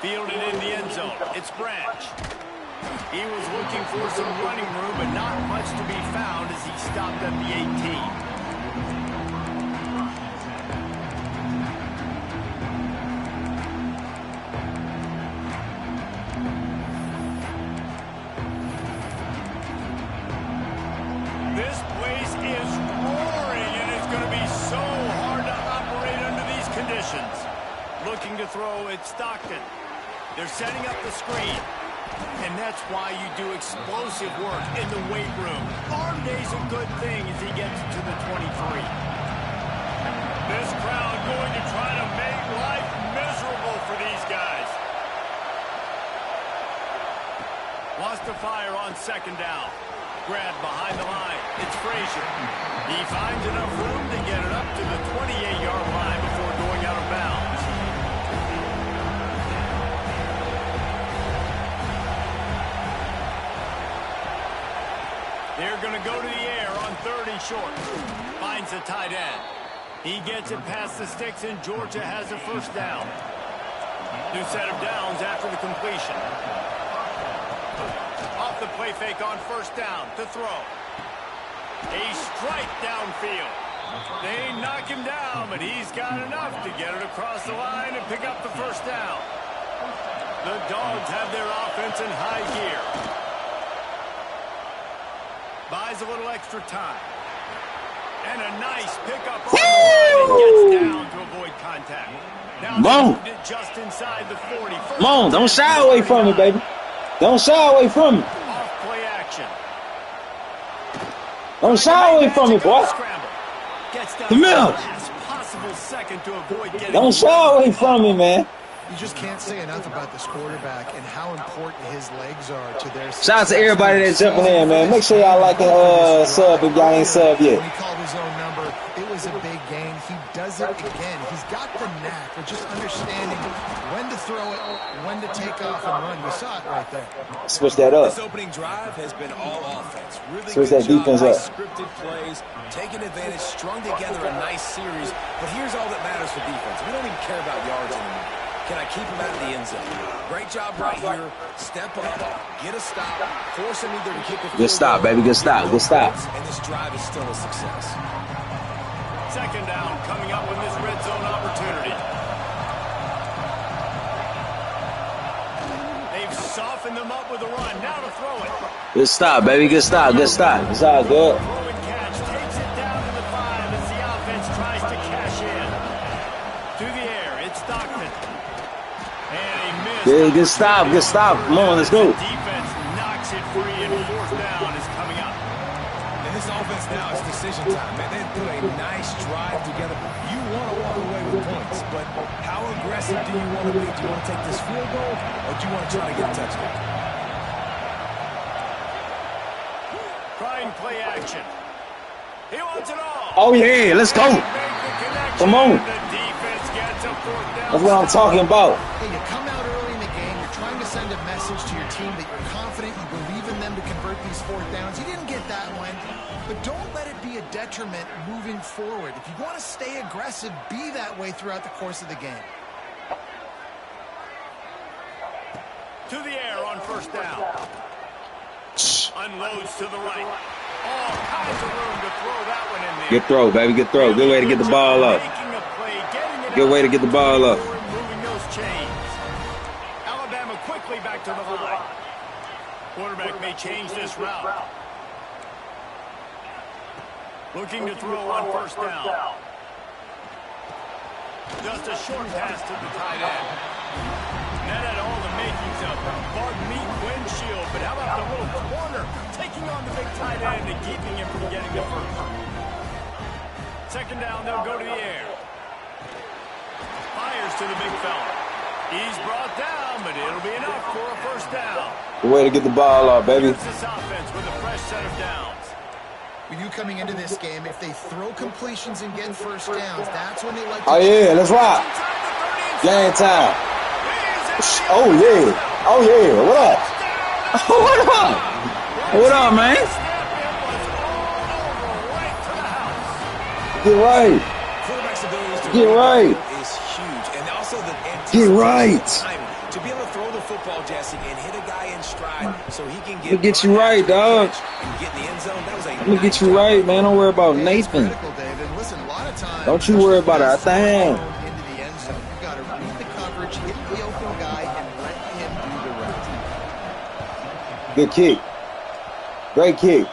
Fielded in the end zone. It's Branch. He was looking for some running room, but not much to be found as he stopped at the 18. This place is roaring, and it's going to be so hard to operate under these conditions. Looking to throw at Stockton. They're setting up the screen. And that's why you do explosive work in the weight room. Arm day's a good thing as he gets to the 23. This crowd going to try to make life miserable for these guys. Wants to fire on second down. Grab behind the line. It's Frazier. He finds enough room to get it up to the 28-yard line before going out of bounds. They're going to go to the air on 3rd and short. Finds the tight end. He gets it past the sticks, and Georgia has a first down. New set of downs after the completion. Off the play fake on first down to throw. A strike downfield. They knock him down, but he's got enough to get it across the line and pick up the first down. The Dogs have their offense in high gear. Buys a little extra time. And a nice pickup on the line and gets down to avoid contact. Now they just inside the 40. Come on, don't shy away from it, baby. Don't shy away from it. Off play action. Don't shy away from it, boy. Come here. Don't shy away from it, man. You just can't say enough about this quarterback and how important his legs are to their success. Shout out to everybody that's jumping in, man. Make sure y'all like and sub if y'all ain't sub yet. When he called his own number, it was a big gain. He does it again. He's got the knack of just understanding when to throw it, when to take off and run. You saw it right there. Switch that up. This opening drive has been all offense. Really Switch good that defense job, up. scripted plays, taking advantage, strung together a nice series. But here's all that matters for defense. We don't even care about yards anymore. Can I keep him out of the end zone? Great job right here. Step up, get a stop, force him either to kick a field Good stop, baby. Good stop. Good stop. And this drive is still a success. Second down coming up with this red zone opportunity. They've softened them up with a run. Now to throw it. Good stop, baby. Good stop. Good stop. It's all good. Throw and catch. Takes it down to the 5 as the offense tries to cash in. To the air. It's Stockton. And he missed. Yeah, good stop. Good stop. Come on, let's go. The defense knocks it free, and fourth down is coming up. And this offense now is decision time, man. They put a nice drive together. You want to walk away with points, but how aggressive do you want to be? Do you want to take this field goal, or do you want to try to get a touchdown? Trying play action. He wants it all. Oh, yeah. Let's go. Come on. The defense gets a fourth down. That's what I'm talking about. Hey, you come out early in the game, you're trying to send a message to your team that you're confident, you believe in them to convert these fourth downs. You didn't get that one, but don't let it be a detriment moving forward. If you want to stay aggressive, be that way throughout the course of the game. To the air on first down. Unloads to the right. All kinds of room to throw that one in there. Good throw, baby. Good throw. Good way to get the ball up. Good way to get the ball up. Moving those chains. Alabama quickly back to the line. Quarterback may change this route. Looking to throw on first down. Just a short pass to the tight end. That had all the makings of Bart Meat windshield, but how about the little corner taking on the big tight end and keeping him from getting the first? Second down, they'll go to the air. Fires to the big fella. He's brought down, but it'll be enough for a first down. Good way to get the ball up, baby. This offense with a fresh set of downs. With you coming into this game, if they throw completions and get first downs, that's when they like to... Oh, yeah. Let's rock. Game time. Oh, yeah. Oh, yeah. What up? What up? What up, man? Quarterback's ability to Get right. is huge, and also the Get right. timing. To be able to throw the football, Jesse, and hit a guy in stride so he can Let me get you right, dog. And get in the end zone. That was a Let me get you right, man. Don't worry about Nathan. Listen, a lot of times, don't you worry about our thing. Into the end zone. You got to read the coverage, hit the open guy, and let him do the rest. Good kick. Great kick.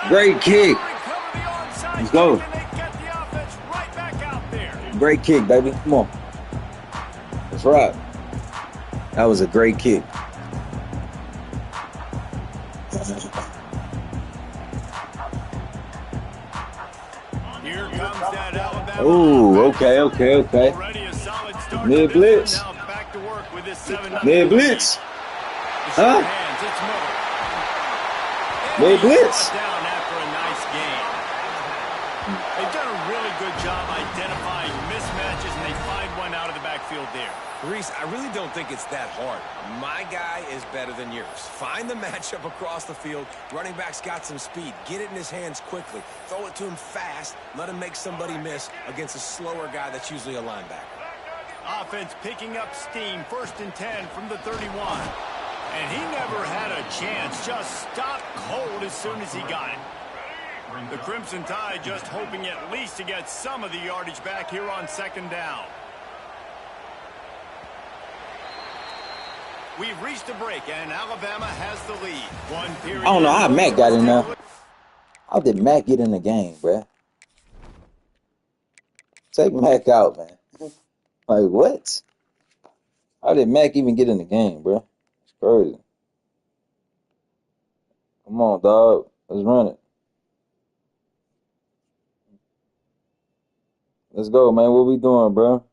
Great kick. Let's go. Great kick, baby. Come on. That's right. That was a great kick. Here comes that Alabama. Ooh, okay. Mid blitz. Mid blitz. Huh? Mid blitz. They've done a really good job identifying mismatches, and they find one out of the backfield there. Reese, I really don't think it's that hard. My guy is better than yours. Find the matchup across the field. Running back's got some speed. Get it in his hands quickly. Throw it to him fast. Let him make somebody miss against a slower guy that's usually a linebacker. Offense picking up steam. 1st and 10 from the 31. And he never had a chance. Just stopped cold as soon as he got it. The Crimson Tide just hoping at least to get some of the yardage back here on 2nd down. We've reached a break, and Alabama has the lead. One period. I don't know how Mac got in there. How did Mac get in the game, bruh? Take Mac out, man. Like, what? How did Mac even get in the game, bruh? It's crazy. Come on, dog. Let's run it. Let's go, man. What we doing, bro?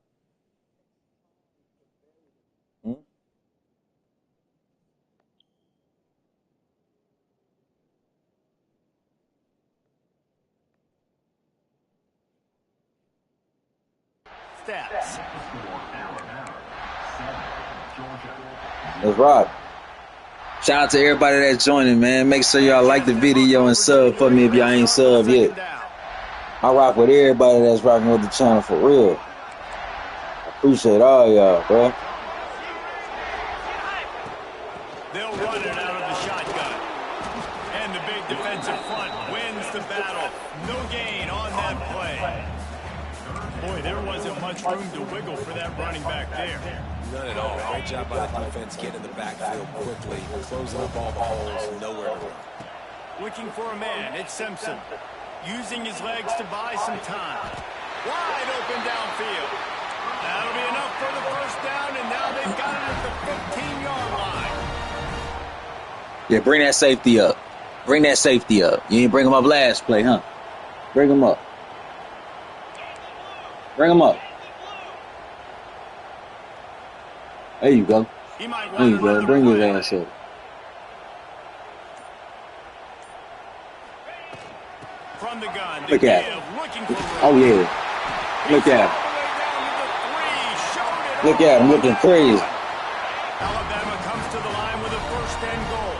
Stats. Let's rock. Shout out to everybody that's joining, man. Make sure y'all like the video and sub for me if y'all ain't sub yet. I rock with everybody that's rocking with the channel for real. I appreciate all y'all, bro. They'll run it out of the shotgun. And the big defensive front wins the battle. No gain on that play. Boy, there wasn't much room to wiggle for that running back there. None at all. Great job by the defense getting in the backfield quickly, closing up all the holes, nowhere to run. Looking for a man, it's Simpson. Using his legs to buy some time. Wide open downfield. That'll be enough for the 1st down, and now they've got it at the 15-yard line. Yeah, bring that safety up. Bring that safety up. You didn't bring him up last play, huh? Bring him up. Bring him up. There you go. There you go. Bring his ass up. From the gun, look at him. Oh, yeah. Look at him. Look at him looking crazy. Alabama comes to the line with a 1st and goal.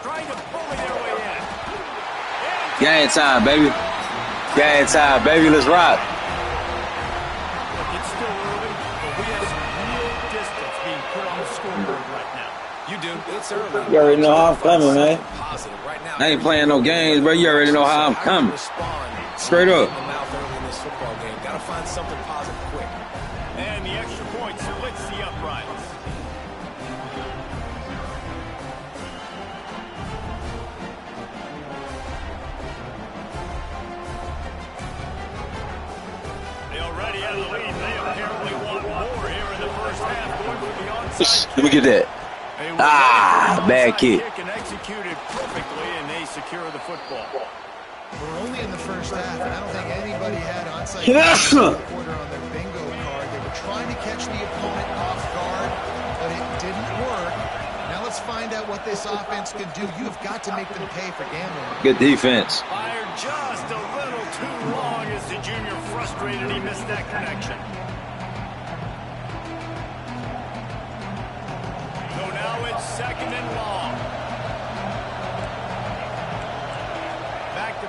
Trying to bully their way in. Game time, baby. Game time, baby. Let's rock. It's still early, but we have some real distance being put on the scoreboard right now. You do. It's early. You already know how I'm coming, man. I ain't playing no games, bro. You already know how I'm coming. Straight up. Got to find something positive quick. And the extra point splits the uprights. They already have the lead. They apparently want more here in the 1st half. Going for the onside. Let me get that. Bad kick. And executed perfectly, and they secure the football. We're only in the 1st half, and I don't think anybody had onside quarter on their bingo card. They were trying to catch the opponent off guard, but it didn't work. Now let's find out what this offense can do. You've got to make them pay for gambling. Good defense. Fired just a little too long as the junior frustrated. He missed that connection. So now it's 2nd and long.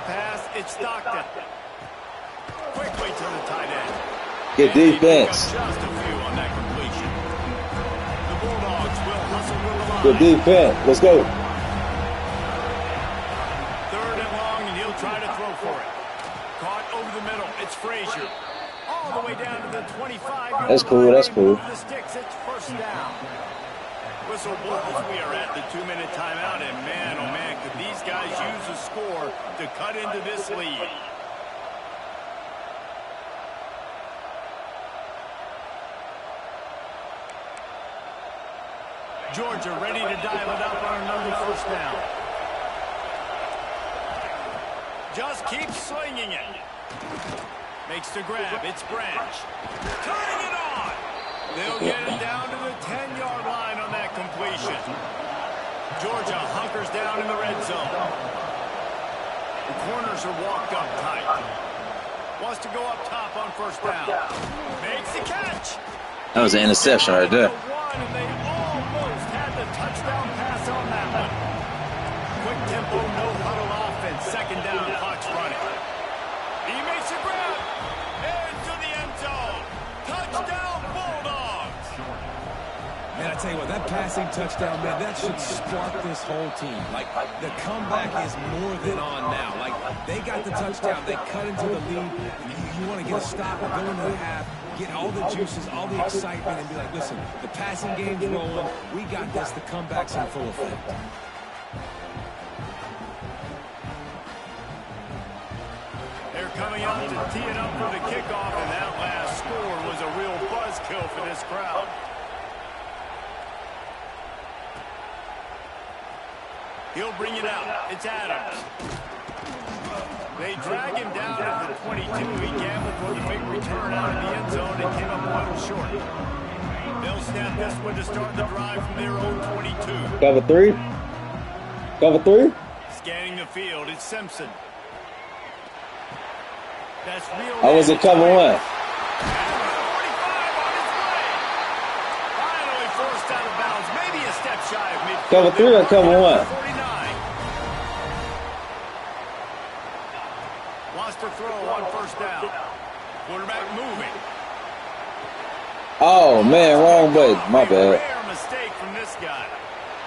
pass. It's Stockton. Quickly to the tight end. Good defense. Just a few on that completion. The Bulldogs will hustle with the line. Good defense. Let's go. Third and long, and he'll try to throw for it. Caught over the middle. It's Frazier. All the way down to the 25. That's cool. That's cool. The sticks. It's first down. Whistle blows. We are at the 2-minute timeout, and man, oh man, could these guys use a score to cut into this lead. Georgia ready to dial it up on another first down. Just keeps slinging it. Makes the grab. It's Branch. Turning it on. They'll get it down to the 10-yard line on that completion. Georgia hunkers down in the red zone. The corners are walked up tight. Wants to go up top on first down. Makes the catch. That was an interception right there. And they almost had the touchdown pass on that one. Quick tempo, no huddle offense. Second down, clock's running. He makes a grab. Into the end zone. Touchdown, Bulldogs. Man, I tell you what, that passing touchdown, man, that should spark this whole team. Like, the comeback is more than on now. Like, they got the touchdown. They cut into the lead. You want to get a stop and go into the half, get all the juices, all the excitement, and be like, listen, the passing game's rolling. We got this. The comeback's in full effect. They're coming out to tee it up for the kickoff, and that last score was a real buzzkill for this crowd. He'll bring it out. It's Adams. They drag him down at the 22. He gambled for the big return out of the end zone and came up a little short. They'll snap this one to start the drive from their own 22. Cover three. Cover three. Scanning the field, it's Simpson. That's real. I was at cover one. Finally forced out of bounds. Maybe a step shy of midfield. Cover three or cover one? 49. Wants to throw on first down. Quarterback moving. Oh, man, wrong button. My bad. Rare mistake from this guy.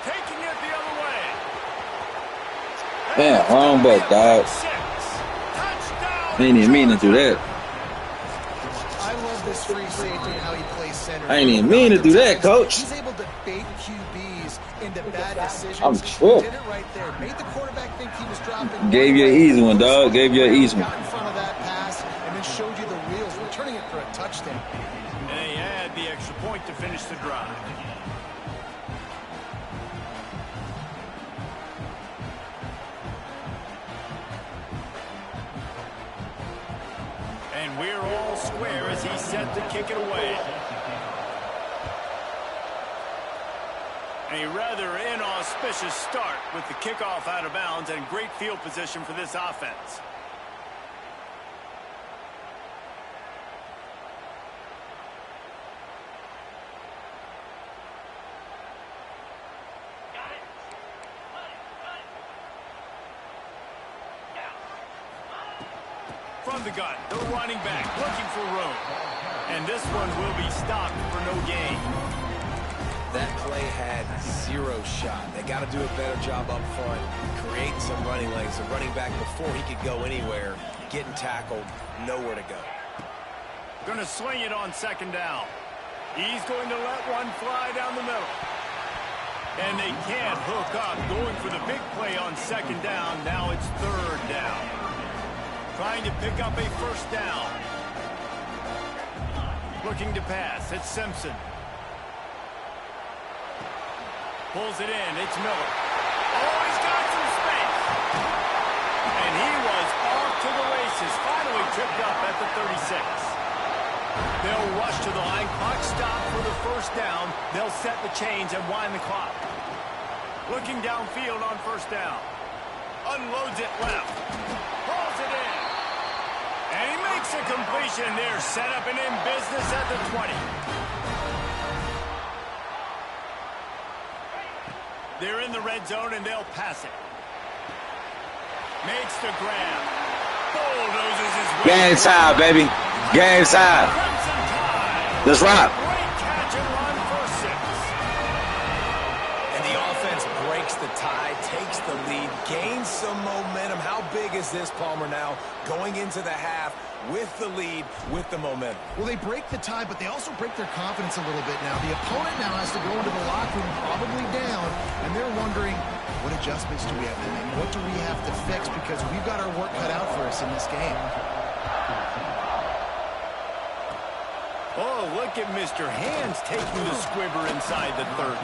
Taking it the other way. Man, wrong button, dog. I ain't even mean to do that. I love this free safety and how he plays center. I ain't even mean to do that, coach. He's able to bait QBs into bad decisions. I'm He tripped. did it right there. Made the quarterback think he was dropping. Gave you an easy one, dog. Gave you an easy one. Got in front of that pass and then showed you the wheels, returning it for a touchdown. And they add the extra point to finish the drive. And we're all square as he's set to kick it away. A rather inauspicious start with the kickoff out of bounds and great field position for this offense. From the gun, the running back looking for room. And this one will be stopped for no gain. That play had zero shot. They got to do a better job up front, creating some running lanes. The running back, before he could go anywhere, getting tackled, nowhere to go. Going to swing it on second down. He's going to let one fly down the middle. And they can't hook up, going for the big play on second down. Now it's third down. Trying to pick up a first down. Looking to pass. It's Simpson. Pulls it in. It's Miller. Oh, he's got some space. And he was off to the races. Finally tripped up at the 36. They'll rush to the line. Clock stop for the first down. They'll set the chains and wind the clock. Looking downfield on first down. Unloads it left. Pulls it in. And he makes a completion there. Set up and in business at the 20. They're in the red zone, and they'll pass it. Makes the grab. Bulldozes his way. Game time, baby. Game time. Crimson Tide. Let's rock. Great catch and run for 6. And the offense breaks the tie, takes the lead, gains some momentum. How big is this, Palmer, now going into the half with the lead, with the momentum? Well, they break the tie, but they also break their confidence a little bit now. The opponent now has to go into the locker room probably down, and they're wondering, what adjustments do we have to make? What do we have to fix? Because we've got our work cut out for us in this game. Oh, look at Mr. Hands taking the squibber inside the 30.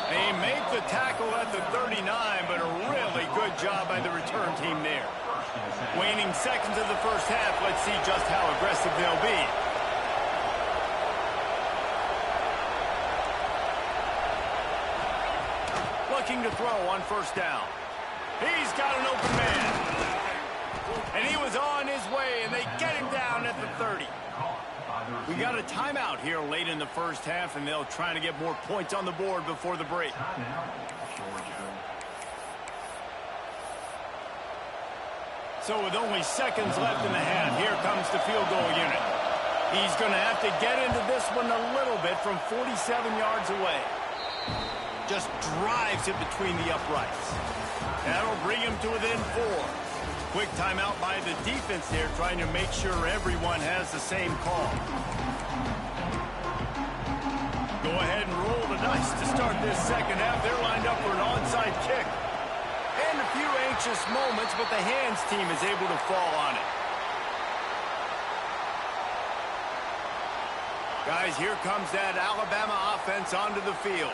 They make the tackle at the 39, but a really good job by the return team there. Waning seconds of the first half, let's see just how aggressive they'll be. Looking to throw on first down. He's got an open man. And he was on his way, and they get him down at the 30. We got a timeout here late in the first half, and they'll try to get more points on the board before the break. So with only seconds left in the half, here comes the field goal unit. He's going to have to get into this one a little bit from 47 yards away. Just drives it between the uprights. That'll bring him to within 4. Quick timeout by the defense there, trying to make sure everyone has the same call. Go ahead and roll the dice to start this second half. They're lined up for an onside kick. And a few anxious moments, but the Hands team is able to fall on it. Guys, here comes that Alabama offense onto the field.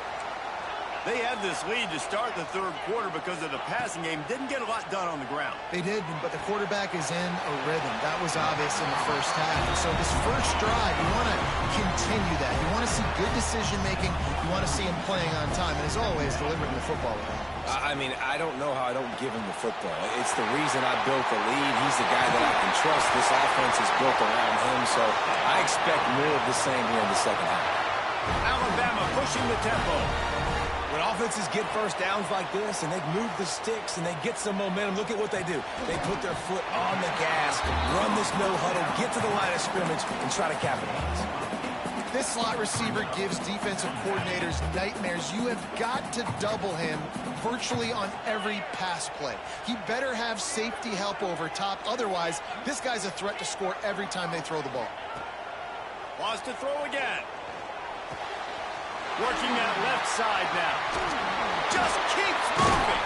They had this lead to start the third quarter because of the passing game. Didn't get a lot done on the ground. They did, but the quarterback is in a rhythm. That was obvious in the first half. So this first drive, you want to continue that. You want to see good decision-making. You want to see him playing on time. And as always, delivering the football with him. I mean, I don't know how I don't give him the football. It's the reason I built the lead. He's the guy that I can trust. This offense is built around him, so I expect more of the same here in the second half. Alabama pushing the tempo. When offenses get first downs like this and they move the sticks and they get some momentum, look at what they do. They put their foot on the gas, run this no huddle, get to the line of scrimmage, and try to capitalize. This slot receiver gives defensive coordinators nightmares. You have got to double him virtually on every pass play. He better have safety help over top. Otherwise, this guy's a threat to score every time they throw the ball. Wants to throw again. Working that left side now. Just keeps moving.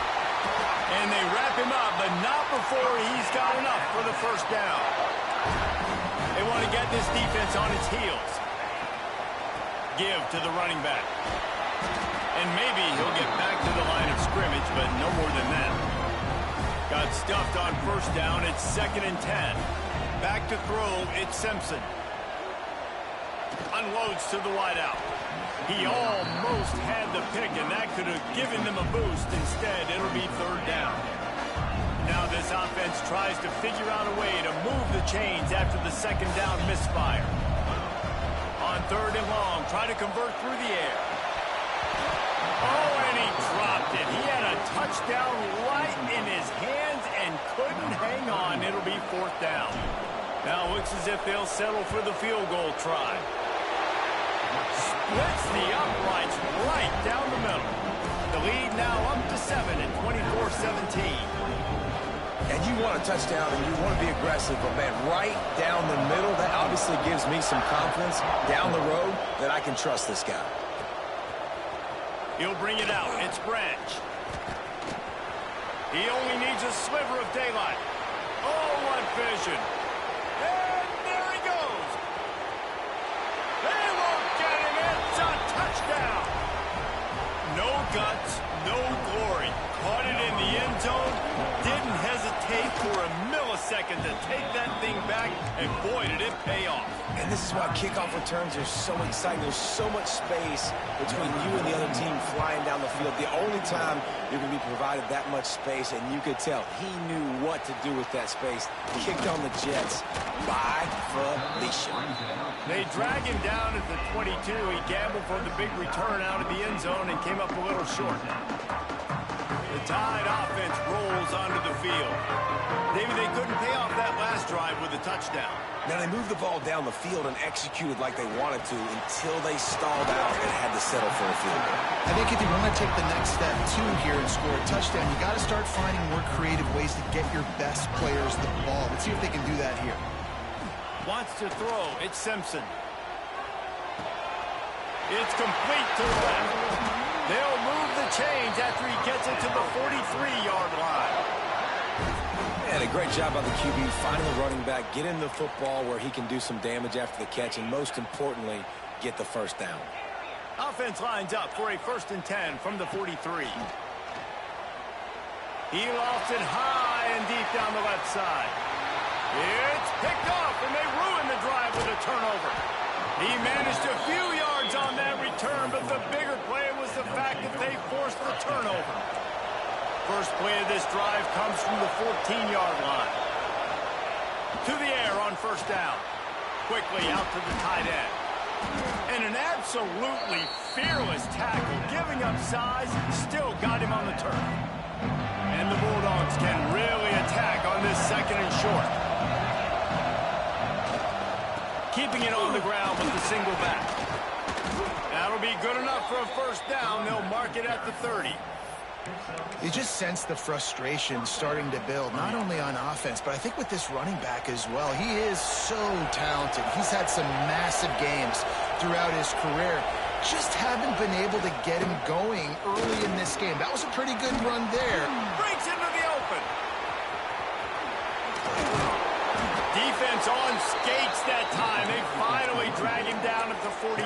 And they wrap him up, but not before he's got enough for the first down. They want to get this defense on its heels. Give to the running back. And maybe he'll get back to the line of scrimmage, but no more than that. Got stuffed on first down. It's 2nd and 10. Back to throw. It's Simpson. Unloads to the wideout. He almost had the pick, and that could have given them a boost. Instead, it'll be 3rd down. Now this offense tries to figure out a way to move the chains after the 2nd down misfire. On 3rd and long, try to convert through the air. Oh, and he dropped it. He had a touchdown right in his hands and couldn't hang on. It'll be 4th down. Now it looks as if they'll settle for the field goal try. Splits the uprights right down the middle. The lead now up to 7 at 24-17. And you want a touchdown and you want to be aggressive, but man, right down the middle, that obviously gives me some confidence down the road that I can trust this guy. He'll bring it out. It's Branch. He only needs a sliver of daylight. Oh, what vision. And there he goes. They won't get him. It's a touchdown. No guts, no glory. Caught it in the end zone. Didn't hesitate for a millisecond to take that thing back, and boy, did it pay off. And this is why kickoff returns are so exciting. There's so much space between you and the other team flying down the field. The only time you're going to be provided that much space, and you could tell he knew what to do with that space. Kicked on the Jets by Felicia. They drag him down at the 22. He gambled for the big return out of the end zone and came up a little short. The Tide offense rolls onto the field. Maybe they couldn't pay off that last drive with a touchdown. Now they moved the ball down the field and executed like they wanted to until they stalled out and had to settle for a field goal. I think if you want to take the next step, too, here and score a touchdown, you got to start finding more creative ways to get your best players the ball. Let's see if they can do that here. Wants to throw. It's Simpson. It's complete to the left. They'll move the chains after he gets it to the 43-yard line. And a great job by the QB finding the running back, get him the football where he can do some damage after the catch, and most importantly, get the first down. Offense lines up for a 1st and 10 from the 43. He lofts it high and deep down the left side. It's picked off, and they ruin the drive with a turnover. He managed a few yards on that return, but the bigger play was the fact that they forced the turnover. First play of this drive comes from the 14-yard line. To the air on 1st down. Quickly out to the tight end. And an absolutely fearless tackle, giving up size, still got him on the turf. And the Bulldogs can really attack on this 2nd and short. Keeping it on the ground with the single back. That'll be good enough for a 1st down. They'll mark it at the 30. You just sense the frustration starting to build, not only on offense, but I think with this running back as well. He is so talented. He's had some massive games throughout his career. Just haven't been able to get him going early in this game. That was a pretty good run there. Breaks into the open. Defense on skates that time. They finally drag him down at the 42.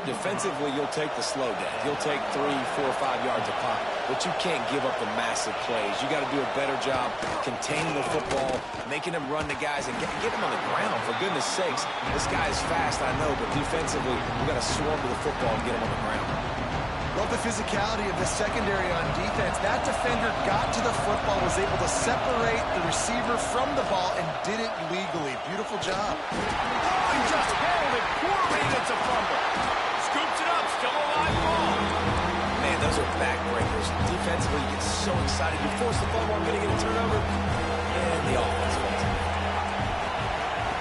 Defensively, you'll take the slow down. You'll take 3, 4, 5 yards a pop, but you can't give up the massive plays. You got to do a better job containing the football, making them run the guys, and get them on the ground. For goodness sakes, this guy is fast, I know, but defensively, we got to swarm to the football and get him on the ground. Love the physicality of the secondary on defense. That defender got to the football, was able to separate the receiver from the ball, and did it legally. Beautiful job. Oh, he just held it poorly, and it's a fumble. Scoops it up, still a live ball. Man, those are backbreakers. Defensively, you get so excited. You force the fumble, I'm going to get a turnover, and the offense falls.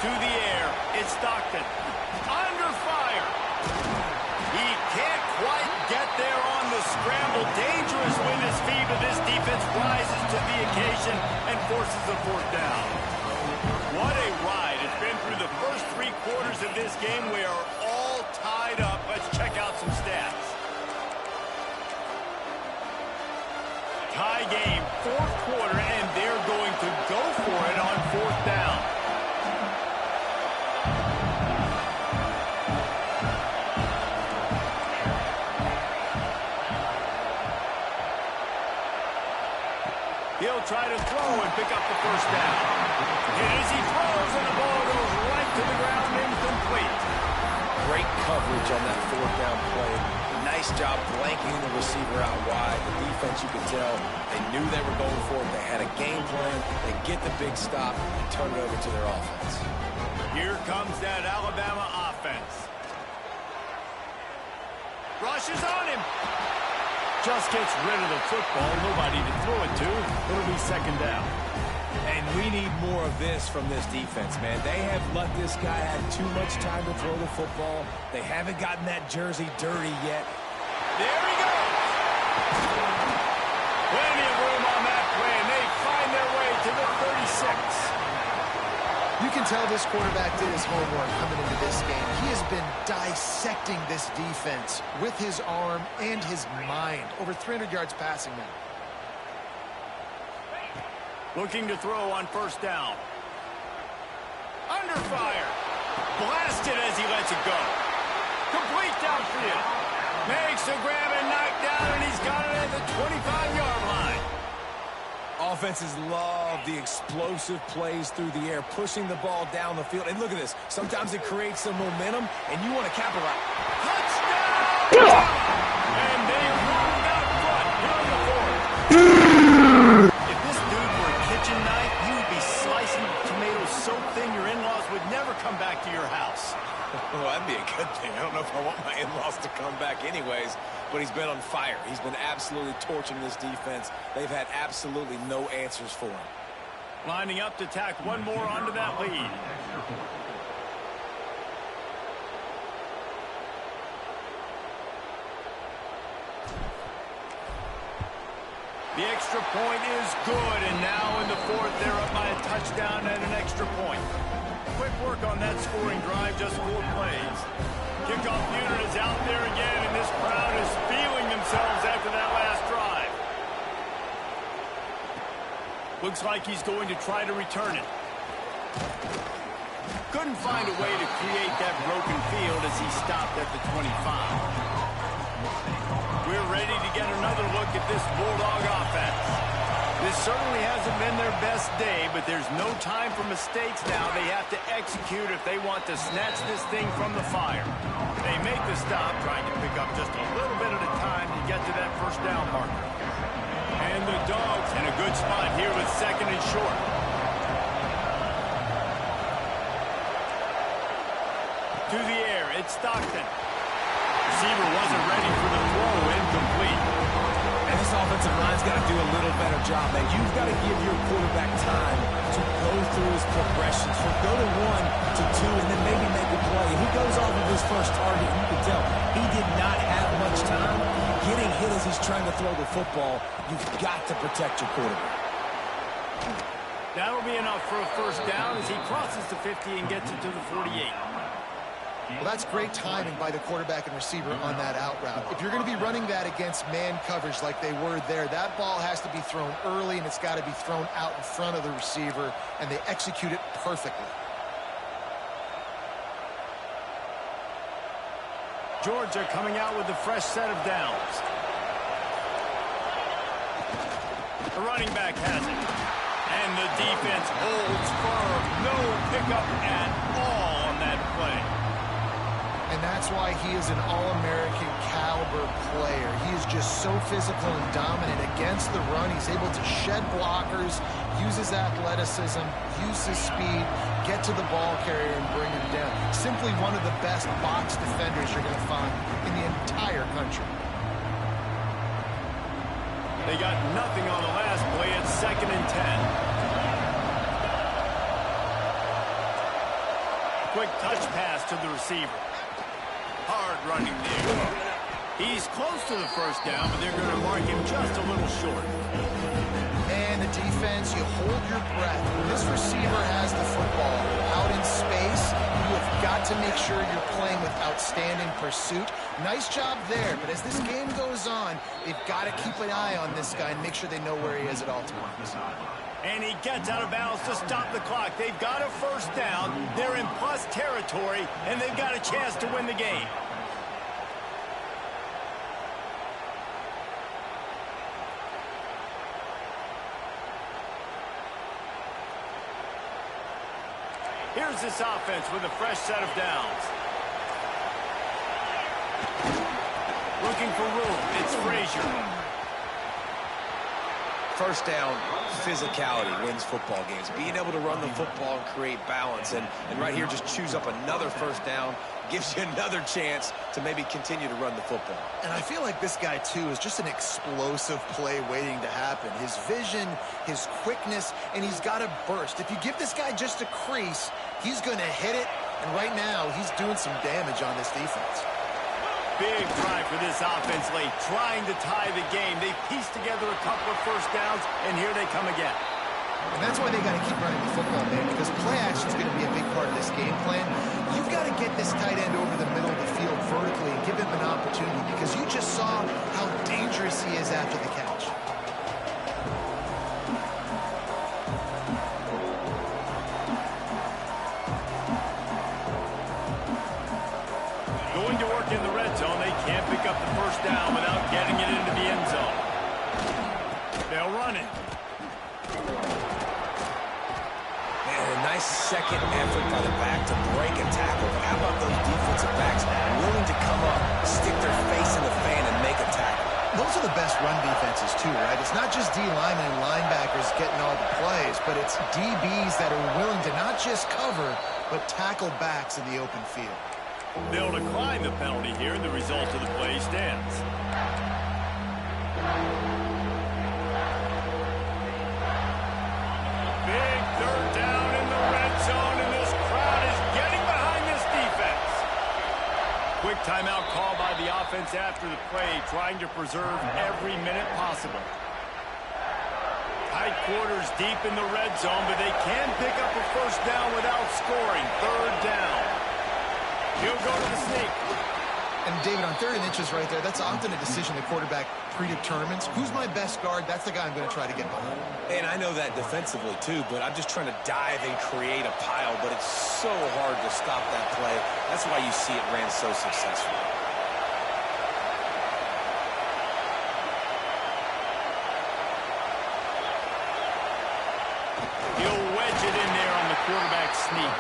To the air, it's Stockton. Under fire. He can't quite get there on the scramble. Dangerous with his feet, but this defense rises to the occasion and forces the 4th down. What a ride. It's been through the first 3 quarters of this game. We are all tied up. Let's check out some stats. Tie game, 4th quarter, and they're going to go for it on 4th down. He'll try to throw and pick up the 1st down. And as he throws, and the ball goes right to the ground, incomplete. Great coverage on that 4th down play. Nice job blanking the receiver out wide. The defense, you could tell, they knew they were going for it. They had a game plan. They get the big stop and turn it over to their offense. Here comes that Alabama offense. Rushes on him. Just gets rid of the football. Nobody to throw it to. It'll be 2nd down. And we need more of this from this defense, man. They have let this guy have too much time to throw the football. They haven't gotten that jersey dirty yet. There he goes. Plenty of room on that play, and they find their way to the 36. You can tell this quarterback did his homework coming into this game. He has been dissecting this defense with his arm and his mind. Over 300 yards passing now. Looking to throw on 1st down. Under fire. Blasted as he lets it go. Complete downfield. Makes the grab and knock down, and he's got it at the 25-yard line. Offenses love the explosive plays through the air, pushing the ball down the field. And look at this. Sometimes it creates some momentum, and you want to capitalize. Touchdown! And they rolled out front here in the 4th. If this dude were a kitchen knife, you would be slicing tomatoes so thin your in-laws would never come back to your house. Well, that'd be a good thing. I don't know if I want my in-laws to come back anyways, but he's been on fire. He's been absolutely torching this defense. They've had absolutely no answers for him. Lining up to tack one more onto that lead. The extra point is good, and now in the fourth, they're up by a touchdown and an extra point. Quick work on that scoring drive, just 4 plays. Kickoff unit is out there again, and this crowd is feeling themselves after that last drive. Looks like he's going to try to return it. Couldn't find a way to create that broken field as he stopped at the 25. We're ready to get another look at this Bulldog offense. This certainly hasn't been their best day, but there's no time for mistakes now. They have to execute if they want to snatch this thing from the fire. They make the stop, trying to pick up just a little bit at a time to get to that first down marker. And the Dogs in a good spot here with 2nd and short. To the air, it's Stockton. Receiver wasn't ready for the throw, incomplete. And this offensive line's got to do a little better job, man. You've got to give your quarterback time to go through his progressions. So go to 1 to 2 and then maybe make a play. He goes off of his first target. You can tell he did not have much time. Getting hit as he's trying to throw the football, you've got to protect your quarterback. That'll be enough for a first down as he crosses the 50 and gets it to the 48. Well, that's great timing by the quarterback and receiver on that out route. If you're going to be running that against man coverage like they were there, that ball has to be thrown early, and it's got to be thrown out in front of the receiver, and they execute it perfectly. Georgia coming out with a fresh set of downs. The running back has it. And the defense holds firm. No pickup at all on that play. And that's why he is an All-American caliber player. He is just so physical and dominant against the run. He's able to shed blockers, use his athleticism, use his speed, get to the ball carrier and bring him down. Simply one of the best box defenders you're going to find in the entire country. They got nothing on the last play. It's 2nd and 10. Quick touch pass to the receiver. Hard running there. He's close to the first down, but they're going to mark him just a little short. And the defense, you hold your breath. When this receiver has the football out in space, you have got to make sure you're playing with outstanding pursuit. Nice job there, but as this game goes on, they've got to keep an eye on this guy and make sure they know where he is at all times. And he gets out of bounds to stop the clock. They've got a first down. They're in plus territory, and they've got a chance to win the game. Here's this offense with a fresh set of downs. Looking for room. It's Frazier. First down, physicality wins football games. Being able to run the football and create balance. And right here, just choose up another first down. Gives you another chance to maybe continue to run the football. And I feel like this guy, too, is just an explosive play waiting to happen. His vision, his quickness, and he's got a burst. If you give this guy just a crease, he's going to hit it. And right now, he's doing some damage on this defense. Big drive for this offense late, trying to tie the game. They pieced together a couple of first downs, and here they come again. And that's why they got to keep running the football, man, because play action is going to be a big part of this game plan. You've got to get this tight end over the middle of the field vertically and give him an opportunity, because you just saw how dangerous he is after the catch. Going to work in the red zone. They can't pick up the first down without getting it into the end zone. They'll run it. Nice second effort by the back to break a tackle. But how about those defensive backs willing to come up, stick their face in the fan, and make a tackle? Those are the best run defenses, too, right? It's not just D linemen and linebackers getting all the plays, but it's DBs that are willing to not just cover, but tackle backs in the open field. They'll decline the penalty here. The result of the play stands. Big third down in the red zone, and this crowd is getting behind this defense. Quick timeout call by the offense after the play, trying to preserve every minute possible. Tight quarters deep in the red zone, but they can pick up a first down without scoring. Third down. He'll go to the sneak. And David, on 3rd and inches right there, that's often a decision the quarterback predetermines. Who's my best guard? That's the guy I'm going to try to get behind. And I know that defensively too, but I'm just trying to dive and create a pile, but it's so hard to stop that play. That's why you see it ran so successfully. He'll wedge it in there on the quarterback sneak.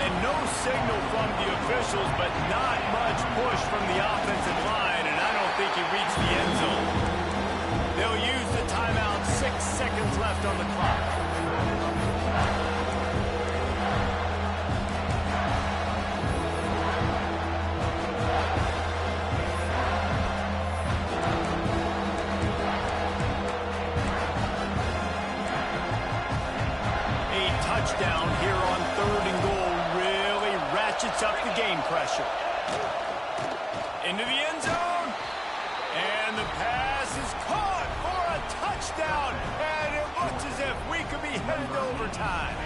And no signal from the officials, but not much push from the offensive line, and I don't think he reached the end zone. They'll use the timeout. 6 seconds left on the clock. Touchdown here on 3rd and goal really ratchets up the game pressure. Into the end zone. And the pass is caught for a touchdown. And it looks as if we could be headed to overtime.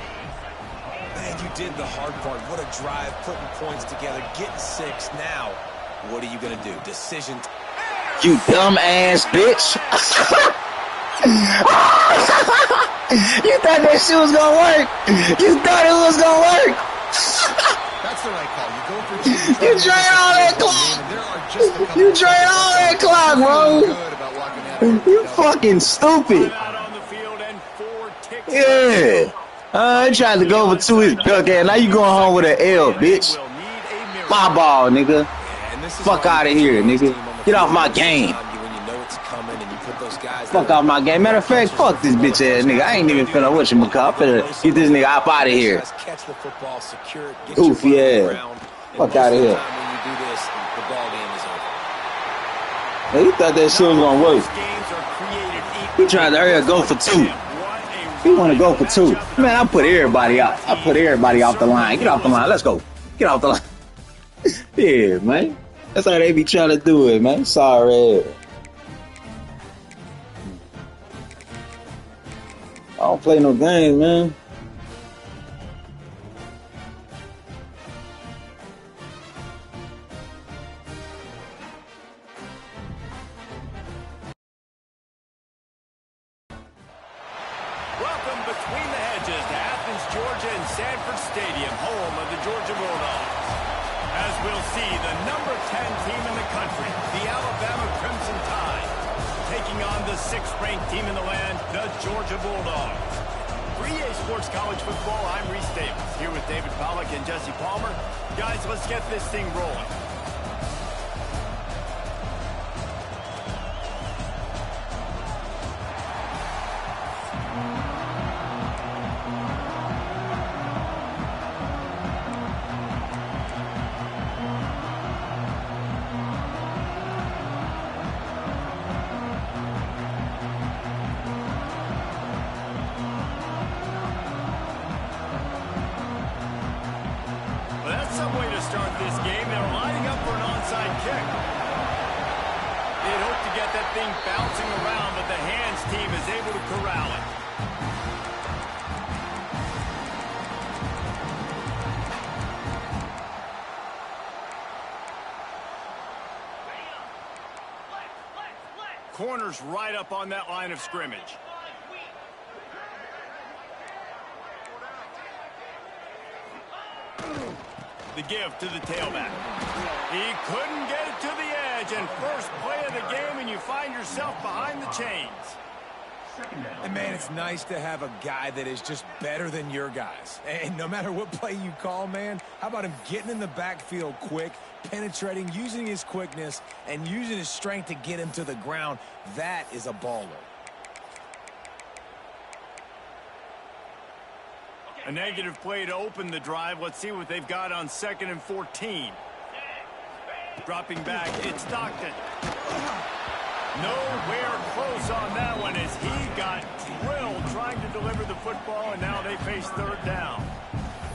Man, you did the hard part. What a drive, putting points together, getting 6. Now, what are you going to do? Decision. You dumb ass bitch. You thought that shit was gonna work. You thought it was gonna work. That's the right call. You go for 2. You drain all that clock. You drain all that clock, bro. You fucking stupid. Yeah. I tried to go for 2 his duck ass. Now you going home with an L, bitch. My ball, nigga. Fuck out of here, nigga. Get off my game. Fuck off my game. Matter of fact, fuck this bitch ass nigga. I ain't even finna whatchamacallit. I'm finna get this nigga up out of here. Goofy ass. Fuck out of here. Hey, you thought that shit was gonna work. He tried to hurry up, go for 2. He wanna go for 2. Man, I put everybody out. I put everybody off the line. Get off the line. Let's go. Get off the line. Yeah, man. That's how they be trying to do it, man. Sorry. I don't play no games, man. Welcome between the hedges to Athens, Georgia and Sanford Stadium, home of the Georgia Bulldogs. As we'll see, the number 10 team in the country, the Alabama Crimson Tide, taking on the 6th-ranked team in the land, the Georgia Bulldogs. For EA Sports College Football, I'm Reese Davis, here with David Pollack and Jesse Palmer. Guys, let's get this thing rolling. Some way to start this game. They're lining up for an onside kick. They'd hope to get that thing bouncing around, but the hands team is able to corral it. Corners right up on that line of scrimmage. The give to the tailback. He couldn't get it to the edge, and first play of the game, and you find yourself behind the chains. And man, it's nice to have a guy that is just better than your guys. And no matter what play you call, man, how about him getting in the backfield quick, penetrating, using his quickness, and using his strength to get him to the ground? That is a baller. A negative play to open the drive. Let's see what they've got on 2nd and 14. Dropping back, it's Stockton. Nowhere close on that one as he got drilled trying to deliver the football, and now they face 3rd down.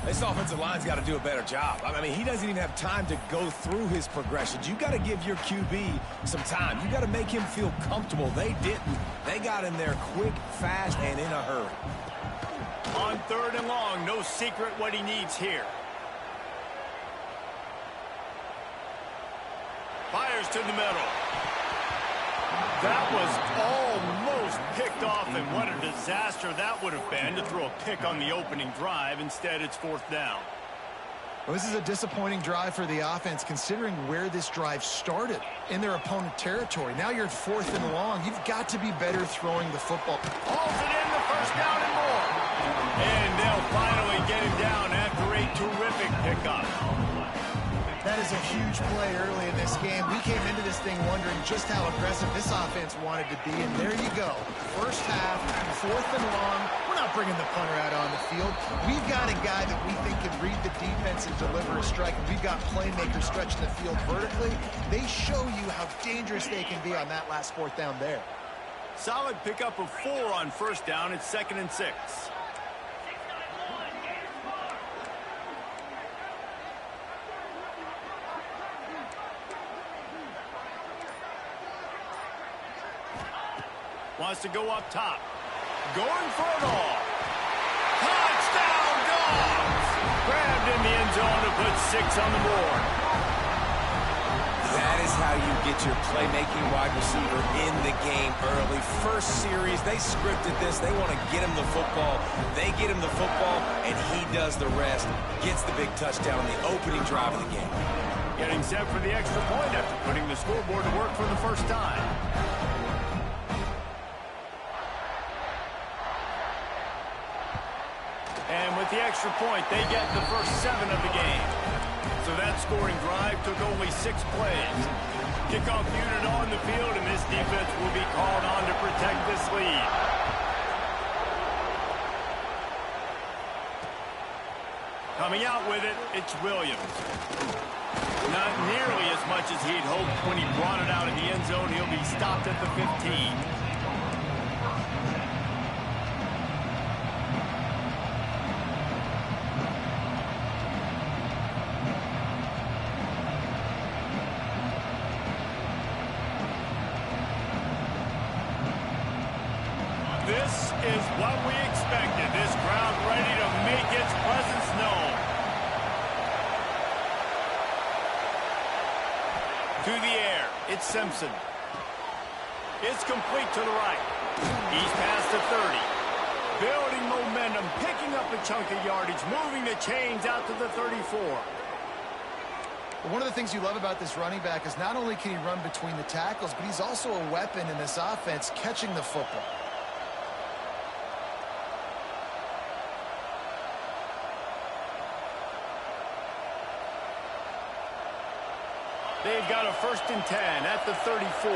This offensive line's got to do a better job. I mean, he doesn't even have time to go through his progressions. You got to give your QB some time. You got to make him feel comfortable. They didn't. They got in there quick, fast, and in a hurry. On 3rd and long, no secret what he needs here. Fires to the middle. That was almost picked off, and what a disaster that would have been to throw a pick on the opening drive. Instead, it's 4th down. Well, this is a disappointing drive for the offense, considering where this drive started, in their opponent territory. Now you're at 4th and long. You've got to be better throwing the football. Hauls it in, the 1st down and more. And they'll finally get him down after a terrific pickup. That is a huge play early in this game. We came into this thing wondering just how aggressive this offense wanted to be, and there you go. First half, 4th and long. We're not bringing the punter out on the field. We've got a guy that we think can read the defense and deliver a strike, and we've got playmakers stretching the field vertically. They show you how dangerous they can be on that last 4th down there. Solid pickup of 4 on 1st down. It's 2nd and 6. Wants to go up top. Going for it all. Touchdown, Dogs! Grabbed in the end zone to put 6 on the board. That is how you get your playmaking wide receiver in the game early. First series, they scripted this. They want to get him the football. They get him the football, and he does the rest. Gets the big touchdown on the opening drive of the game. Getting set for the extra point after putting the scoreboard to work for the first time. And with the extra point, they get the first 7 of the game. So that scoring drive took only 6 plays. Kickoff unit on the field, and this defense will be called on to protect this lead. Coming out with it, it's Williams. Not nearly as much as he'd hoped when he brought it out in the end zone. He'll be stopped at the 15. This is what we expected. This crowd ready to make its presence known. To the air, it's Simpson. It's complete to the right. He's past the 30. Building momentum, picking up a chunk of yardage, moving the chains out to the 34. One of the things you love about this running back is not only can he run between the tackles, but he's also a weapon in this offense, catching the football. They've got a 1st and 10 at the 34.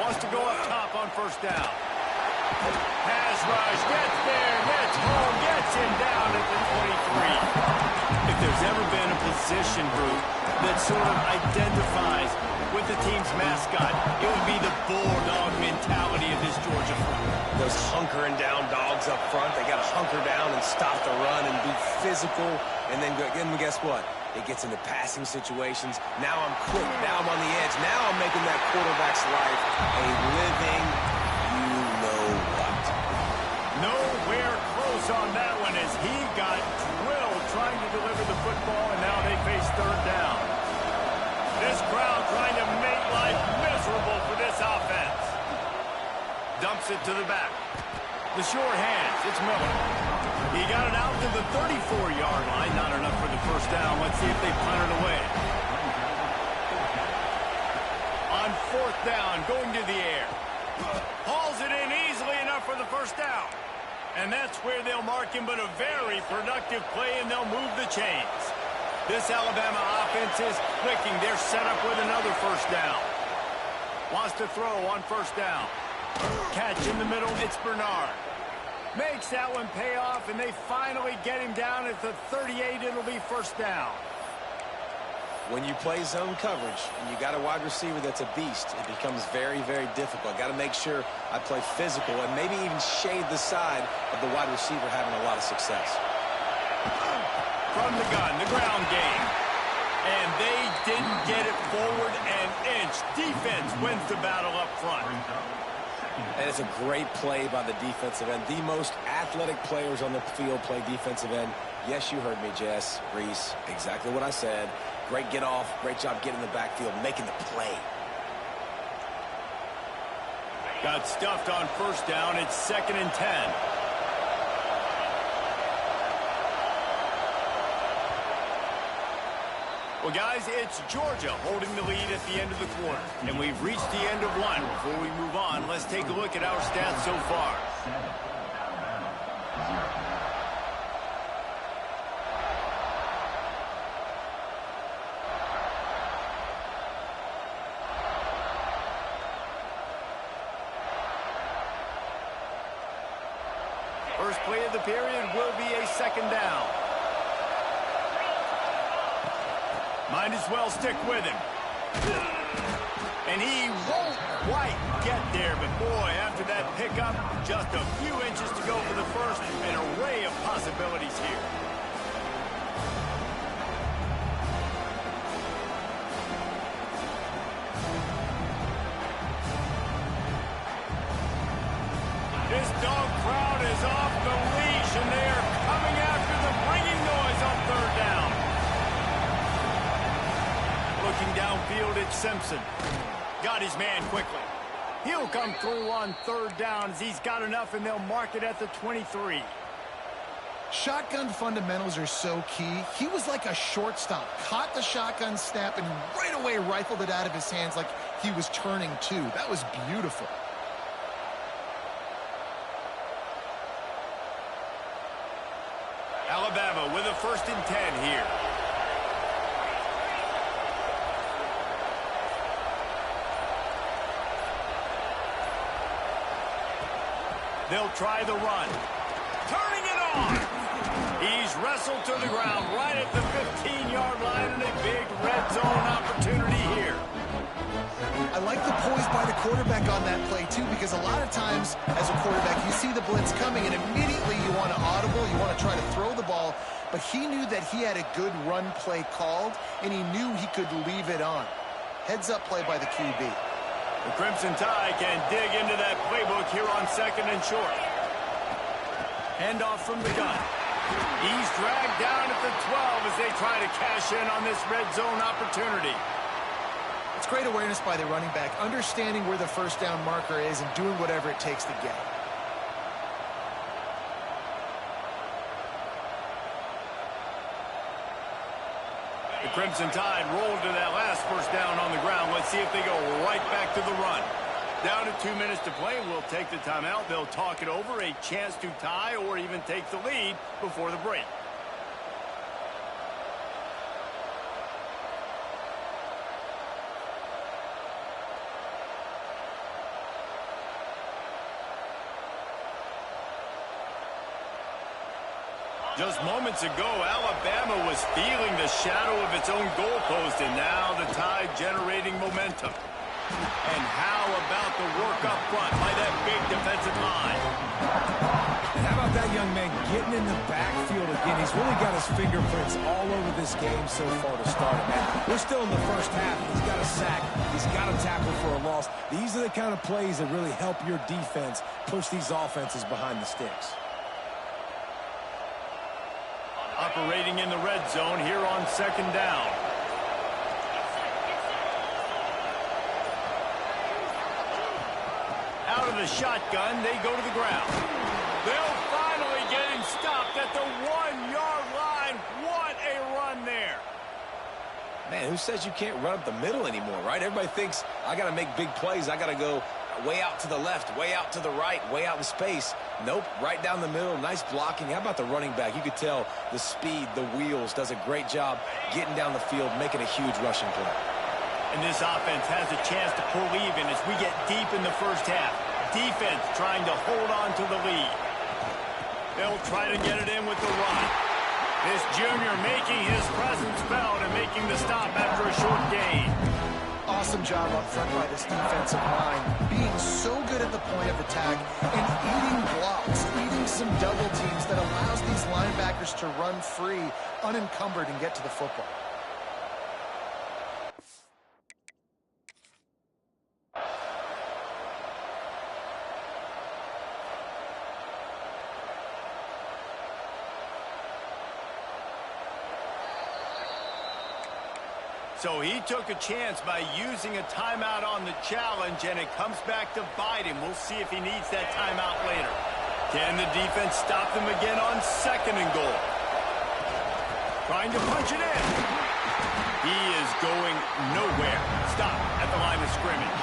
Wants to go up top on 1st down. Pass rush, gets there, gets home, gets him down at the 23. If there's ever been a position group that sort of identifies with the team's mascot, it would be the bulldog mentality of this Georgia front. Those hunkering down dogs up front, they got to hunker down and stop the run and be physical. And then guess what? It gets into passing situations. Now I'm quick. Now I'm on the edge. Now I'm making that quarterback's life a living you-know-what. Nowhere close on that one as he got drilled trying to deliver the football, and now they face 3rd down. This crowd trying to make life miserable for this offense. Dumps it to the back. The sure hands, it's Miller. He got it out to the 34-yard line. Not enough for the 1st down. Let's see if they punt it away. On 4th down, going to the air. Hauls it in easily enough for the 1st down. And that's where they'll mark him, but a very productive play, and they'll move the chains. This Alabama offense is clicking. They're set up with another 1st down. Wants to throw on first down. Catch in the middle, it's Bernard. Makes that one pay off, and they finally get him down at the 38. It'll be first down. When you play zone coverage and you got a wide receiver that's a beast, it becomes very, very difficult. Got to make sure I play physical and maybe even shade the side of the wide receiver having a lot of success. From the gun, the ground game. And they didn't get it forward an inch. Defense wins the battle up front. And it's a great play by the defensive end. The most athletic players on the field play defensive end. Yes, you heard me, Jess, Reese. Exactly what I said. Great get off. Great job getting in the backfield, making the play. Got stuffed on first down. It's 2nd and 10. Well, guys, it's Georgia holding the lead at the end of the quarter. And we've reached the end of one. Before we move on, let's take a look at our stats so far. First play of the period will be a 2nd down. Might as well stick with him. And he won't quite get there, but boy, after that pickup, just a few inches to go for the first. An array of possibilities here. This dog crowd is off the leash, and they are coming after them, bringing noise on 3rd down. Looking downfield, it's Simpson. Got his man quickly. He'll come through on 3rd down as he's got enough, and they'll mark it at the 23. Shotgun fundamentals are so key. He was like a shortstop. Caught the shotgun snap and right away rifled it out of his hands like he was turning too. That was beautiful. Alabama with a 1st and 10 here. They'll try the run. Turning it on. He's wrestled to the ground right at the 15-yard line, and a big red zone opportunity here. I like the poise by the quarterback on that play, too, because a lot of times as a quarterback, you see the blitz coming, and immediately you want to audible, you want to try to throw the ball, but he knew that he had a good run play called, and he knew he could leave it on. Heads-up play by the QB. The Crimson Tide can dig into that playbook here on 2nd and short. Handoff from the gun. He's dragged down at the 12 as they try to cash in on this red zone opportunity. It's great awareness by the running back, understanding where the 1st down marker is and doing whatever it takes to get it. The Crimson Tide rolled to that last 1st down on the ground. Let's see if they go right back to the run. Down to 2 minutes to play. We'll take the timeout. They'll talk it over. A chance to tie or even take the lead before the break. Just moments ago, Alabama was feeling the shadow of its own goalpost, and now the Tide generating momentum. And how about the work up front by that big defensive line? And how about that young man getting in the backfield again? He's really got his fingerprints all over this game so far to start it, man. We're still in the first half. He's got a sack. He's got a tackle for a loss. These are the kind of plays that really help your defense push these offenses behind the sticks. Operating in the red zone here on 2nd down. Out of the shotgun, they go to the ground. They'll finally get him stopped at the 1-yard line. What a run there. Man, who says you can't run up the middle anymore, right? Everybody thinks I got to make big plays. I got to go way out to the left, way out to the right, way out in space. Nope, right down the middle. Nice blocking. How about the running back? You could tell the speed, the wheels, does a great job getting down the field, making a huge rushing play. And this offense has a chance to pull even as we get deep in the first half. Defense trying to hold on to the lead. They'll try to get it in with the run. This junior making his presence felt and making the stop after a short gain. Awesome job up front by this defensive line, being so good at the point of attack and eating blocks, eating some double teams that allows these linebackers to run free, unencumbered, and get to the football. So he took a chance by using a timeout on the challenge, and it comes back to bite him. We'll see if he needs that timeout later. Can the defense stop them again on 2nd and goal? Trying to punch it in. He is going nowhere. Stop at the line of scrimmage.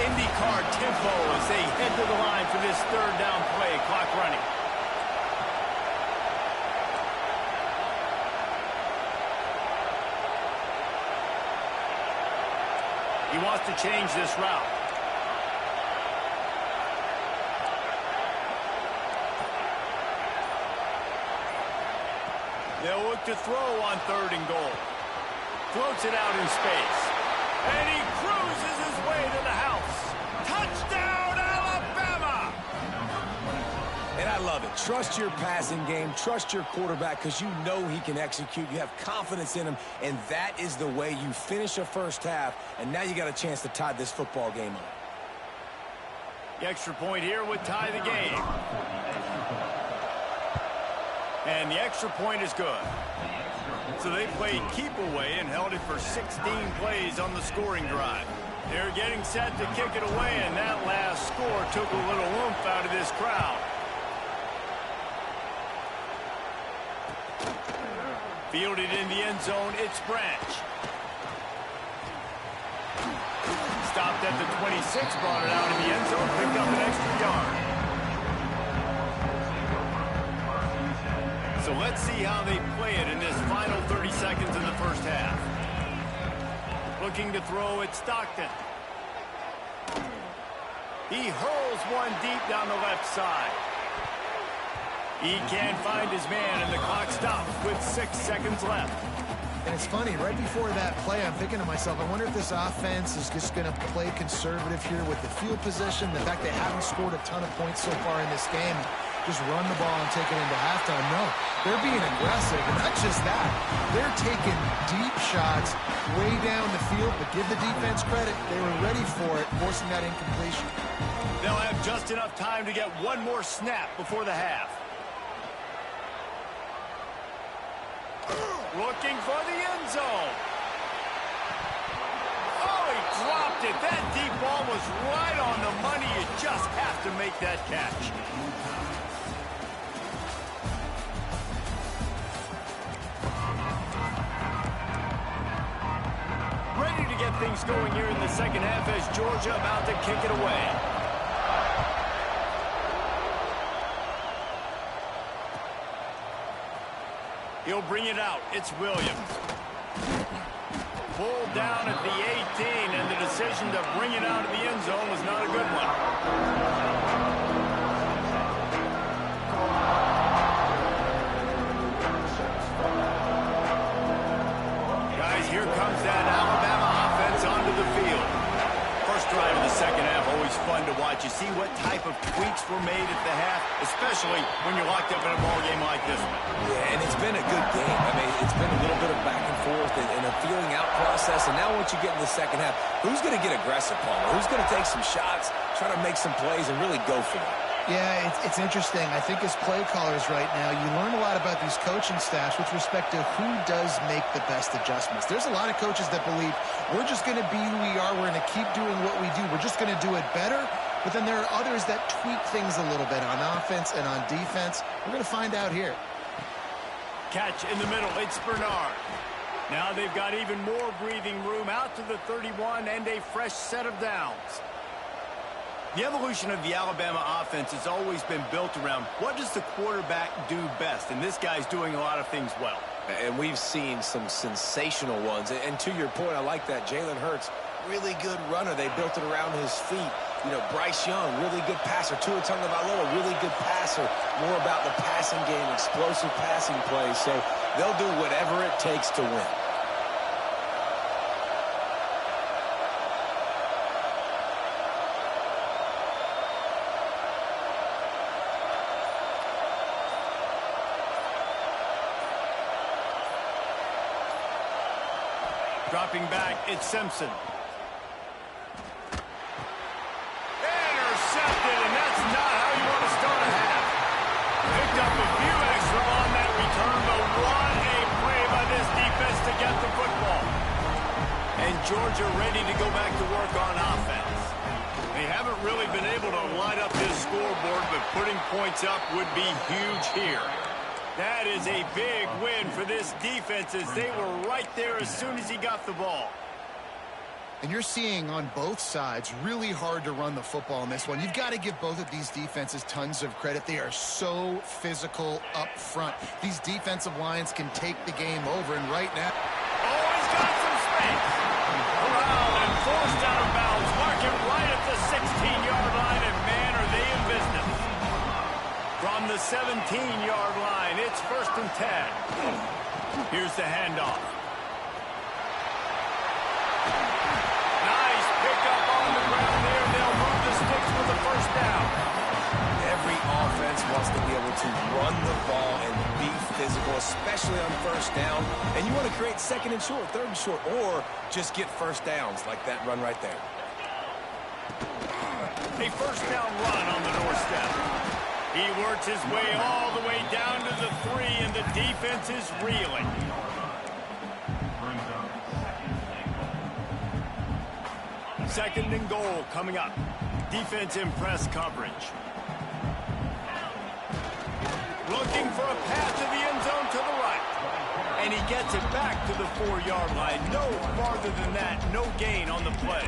IndyCar tempo as they head to the line for this 3rd down play. Clock running. He wants to change this route. They'll look to throw on 3rd and goal. Floats it out in space. And he cruises his way to the house. Touchdown, Alabama! And I love it. Trust your passing game. Trust your quarterback because you know he can execute. You have confidence in him, and that is the way you finish a first half, and now you got a chance to tie this football game up. The extra point here would tie the game. And the extra point is good. So they played keep away and held it for 16 plays on the scoring drive. They're getting set to kick it away, and that last score took a little oomph out of this crowd. Fielded in the end zone, it's Branch. Stopped at the 26, brought it out in the end zone, picked up an extra yard. So let's see how they play it in this final 30 seconds in the first half. Looking to throw at Stockton. He hurls one deep down the left side. He can't find his man, and the clock stops with 6 seconds left. And it's funny, right before that play, I'm thinking to myself, I wonder if this offense is just going to play conservative here with the field position, the fact they haven't scored a ton of points so far in this game, just run the ball and take it into halftime. No, they're being aggressive, and not just that. They're taking deep shots way down the field, but give the defense credit. They were ready for it, forcing that incompletion. They'll have just enough time to get one more snap before the half. Looking for the end zone. Oh, he dropped it. That deep ball was right on the money. You just have to make that catch. Ready to get things going here in the second half as Georgia about to kick it away. He'll bring it out. It's Williams. Pulled down at the 18, and the decision to bring it out of the end zone was not a good one. Guys, here comes that Alabama offense onto the field. First drive of the second half, always fun to watch. You see what type of tweaks were made at the half, especially when you're locked up in a ball game like this one. Yeah, and it's been a good game. I mean, it's been a little bit of back and forth and a feeling out process. And now once you get in the second half, who's going to get aggressive, Palmer? Who's going to take some shots, try to make some plays, and really go for it? Yeah, it's interesting. I think as play callers right now, you learn a lot about these coaching staffs with respect to who does make the best adjustments. There's a lot of coaches that believe we're just going to be who we are. We're going to keep doing what we do. We're just going to do it better. But then there are others that tweak things a little bit on offense and on defense. We're going to find out here. Catch in the middle. It's Bernard. Now they've got even more breathing room out to the 31 and a fresh set of downs. The evolution of the Alabama offense has always been built around what does the quarterback do best, and this guy's doing a lot of things well. And we've seen some sensational ones. And to your point, I like that. Jalen Hurts, really good runner. They built it around his feet. You know, Bryce Young, really good passer. Tua Tagovailoa, really good passer. More about the passing game, explosive passing plays. So they'll do whatever it takes to win. Dropping back, it's Simpson. Intercepted, and that's not how you want to start a half. Picked up a few extra on that return, but what a play by this defense to get the football. And Georgia ready to go back to work on offense. They haven't really been able to light up this scoreboard, but putting points up would be huge here. That is a big win for this defense as they were right there as soon as he got the ball. And you're seeing on both sides really hard to run the football in this one. You've got to give both of these defenses tons of credit. They are so physical up front. These defensive lines can take the game over, and right now... Oh, he's got some space. Around and forced out of bounds. Marking right at the 16-yard line, and man, are they in business. From the 17-yard line, it's 1st and 10. Here's the handoff. Nice pickup on the ground there. They'll move the sticks with the 1st down. Every offense wants to be able to run the ball and be physical, especially on 1st down. And you want to create 2nd and short, 3rd and short, or just get 1st downs like that run right there. A 1st down run on the doorstep. He works his way all the way down to the 3, and the defense is reeling. Second and goal coming up. Defense in press coverage. Looking for a pass to the end zone to the right. And he gets it back to the 4-yard line. No farther than that. No gain on the play.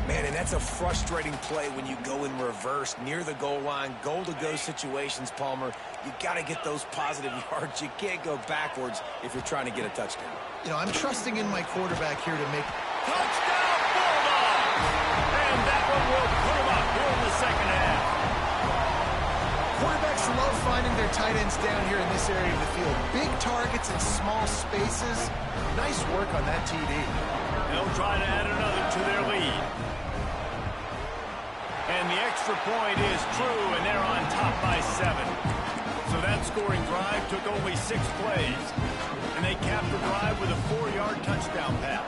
Man, and that's a frustrating play when you go in reverse near the goal line, goal-to-go situations, Palmer. You got to get those positive yards. You can't go backwards if you're trying to get a touchdown. You know, I'm trusting in my quarterback here to make... Touchdown, Bulldogs! And that one will put him up here in the 2nd half. Quarterbacks love finding their tight ends down here in this area of the field. Big targets in small spaces. Nice work on that TD. They'll try to add another to their lead. And the extra point is true, and they're on top by 7. So that scoring drive took only 6 plays. And they capped the drive with a 4-yard touchdown pass.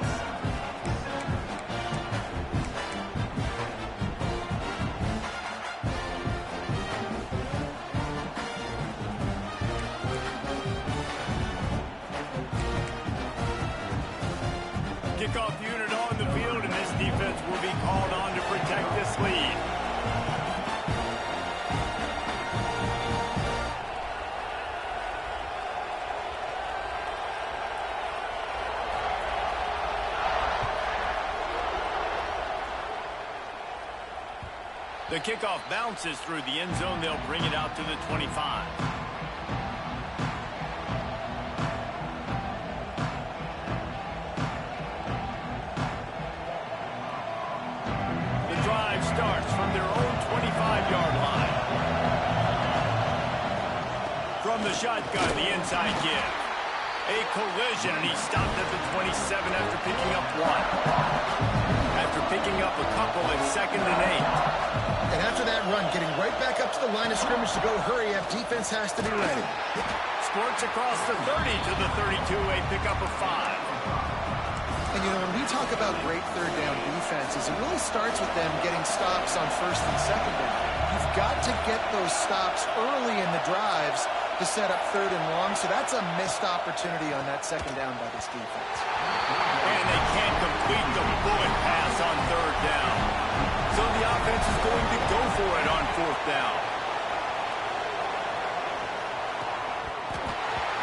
Kickoff unit on the field, and this defense will be called on to protect this lead. The kickoff bounces through the end zone. They'll bring it out to the 25. The drive starts from their own 25-yard line. From the shotgun, the inside give. A collision, and he stopped at the 27 after picking up 1. After picking up a couple at 2nd and 8. And after that run, getting right back up to the line of scrimmage to go hurry up, defense has to be ready. Squirts across the 30 to the 32, a pickup of 5. And, you know, when we talk about great 3rd down defenses, it really starts with them getting stops on 1st and 2nd down. You've got to get those stops early in the drives to set up 3rd and long, so that's a missed opportunity on that 2nd down by this defense. And they can't complete the bullet pass on 3rd down. So the offense is going to go for it on 4th down.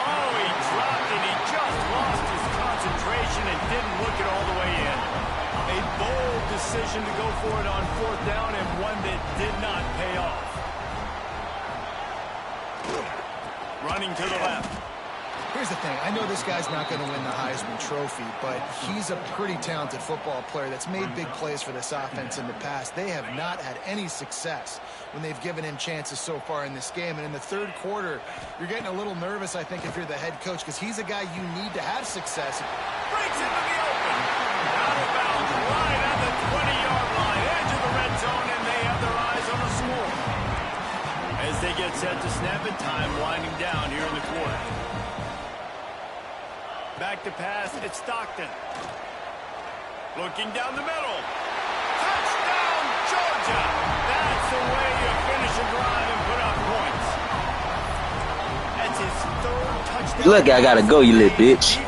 Oh, he dropped and he just lost his concentration and didn't look it all the way in. A bold decision to go for it on 4th down, and one that did not pay off. Running to the left. Here's the thing. I know this guy's not going to win the Heisman Trophy, but he's a pretty talented football player that's made big plays for this offense in the past. They have not had any success when they've given him chances so far in this game. And in the third quarter, you're getting a little nervous, I think, if you're the head coach, because he's a guy you need to have success. Breaks into the open. Out of bounds, right on the 20-yard line, edge of the red zone, and they have their eyes on the score. As they get set to snap it, time winding down here in the quarter. Back to pass, it's Stockton. Looking down the middle. Touchdown, Georgia! That's the way you finish a drive and put up points. That's his third touchdown. Look, I gotta go, you little bitch.